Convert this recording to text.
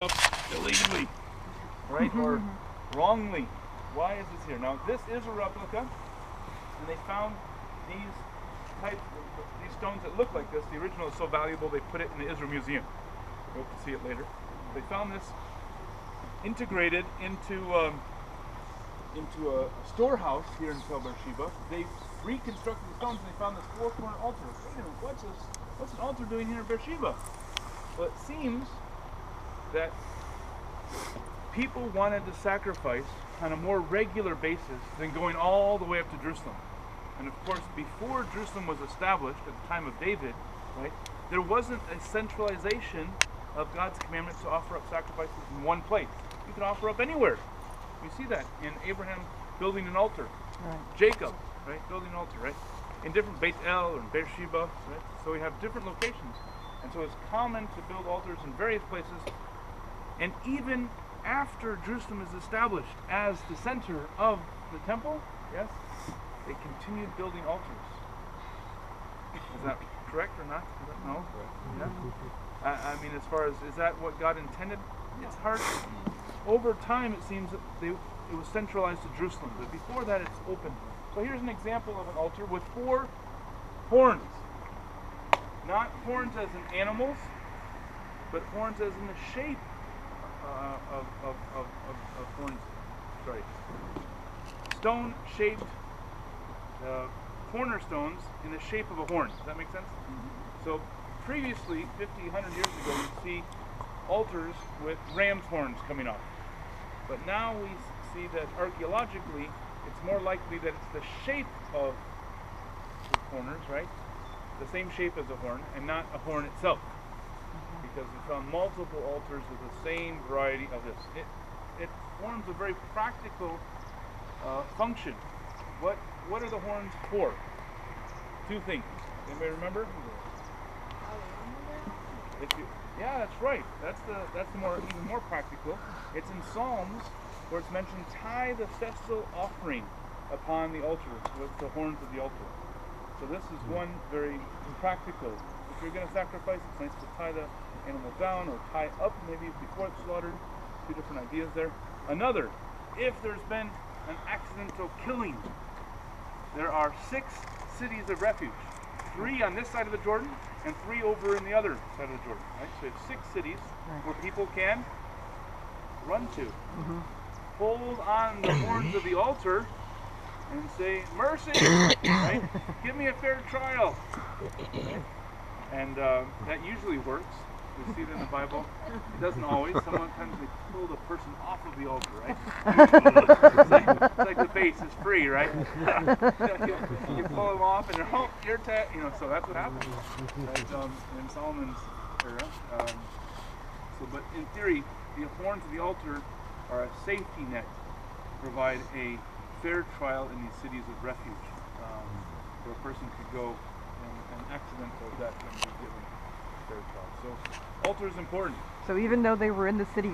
up illegally, right, or wrongly. Why is this here? Now, this is a replica, and they found these stones that look like this. The original is so valuable, they put it in the Israel Museum. We hope to see it later. They found this integrated into a storehouse here in Sheva. They reconstructed the stones, and they found this four-corner altar. Wait a minute, what's an altar doing here in Beersheba? Well, it seems that people wanted to sacrifice on a more regular basis than going all the way up to Jerusalem. And of course, before Jerusalem was established at the time of David, right, there wasn't a centralization of God's commandment to offer up sacrifices in one place. You could offer up anywhere. We see that in Abraham building an altar, right. Jacob, right, building an altar, right, in different Beit El or in Beersheba, right. So we have different locations, and so it's common to build altars in various places. And even after Jerusalem is established as the center of the temple, yes, they continued building altars. Is that correct or not? No? Yeah? I mean, as far as, is that what God intended? It's hard. Over time, it seems that it was centralized to Jerusalem, but before that, it's open. So here's an example of an altar with 4 horns. Not horns as in animals, but horns as in the shape of horns. Sorry. Stone-shaped cornerstones in the shape of a horn. Does that make sense? Mm-hmm. So previously, 50, 100 years ago, you'd see altars with ram's horns coming off. But now we see that archaeologically, it's more likely that it's the shape of the corners, right? The same shape as a horn, and not a horn itself. Because we found multiple altars with the same variety of this. It forms a very practical function. What are the horns for? 2 things. Anybody remember? Yeah, that's right. That's the even more practical. It's in Psalms where it's mentioned, tie the festal offering upon the altar with the horns of the altar. So this is one very practical. If you're going to sacrifice, it's nice to tie the animal down or tie up maybe before it's slaughtered. 2 different ideas there. Another, if there's been an accidental killing, there are 6 cities of refuge. 3 on this side of the Jordan and 3 over in the other side of the Jordan. Right? So it's 6 cities where people can run to. Mm-hmm. Hold on the horns of the altar and say, mercy, right? Give me a fair trial. Right? And that usually works. We see it in the Bible. It doesn't always. Sometimes they pull the person off of the altar, right? It's like the base is free, right? you pull them off and they're, oh, you're so that's what happens right? In Solomon's era. But in theory, the horns of the altar are a safety net to provide a fair trial in these cities of refuge, where a person could go and an accidental death and be given a fair trial. So altar is important. So even though they were in the city